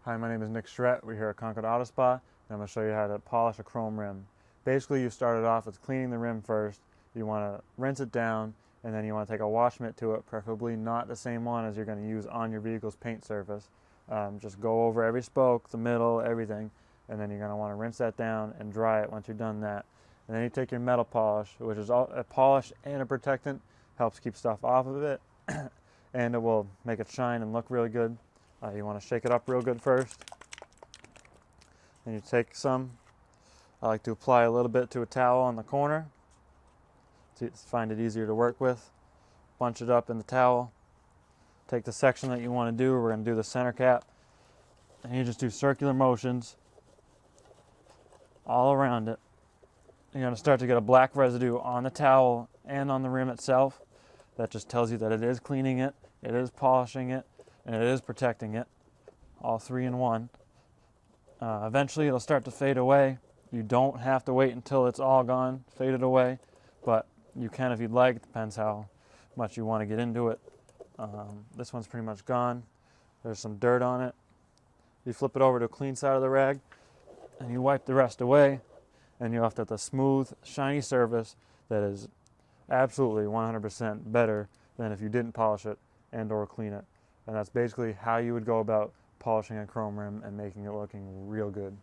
Hi, my name is Nick Schrett. We're here at Concord Auto Spa, and I'm going to show you how to polish a chrome rim. Basically, you start it off with cleaning the rim first. You want to rinse it down, and then you want to take a wash mitt to it, preferably not the same one as you're going to use on your vehicle's paint surface. Just go over every spoke, the middle, everything, and then you're going to want to rinse that down and dry it once you're done that. And then you take your metal polish, which is a polish and a protectant, helps keep stuff off of it, and it will make it shine and look really good. You want to shake it up real good first. Then you take some. I like to apply a little bit to a towel on the corner to find it easier to work with. Bunch it up in the towel. Take the section that you want to do. We're going to do the center cap. And you just do circular motions all around it. You're going to start to get a black residue on the towel and on the rim itself. That just tells you that it is cleaning it, it is polishing it, and it is protecting it, all three in one. Eventually it'll start to fade away. You don't have to wait until it's all gone, faded away, but you can if you'd like. It depends how much you want to get into it. This one's pretty much gone. There's some dirt on it. You flip it over to a clean side of the rag, and you wipe the rest away, and you're left with a smooth, shiny surface that is absolutely 100% better than if you didn't polish it and or clean it. And that's basically how you would go about polishing a chrome rim and making it looking real good.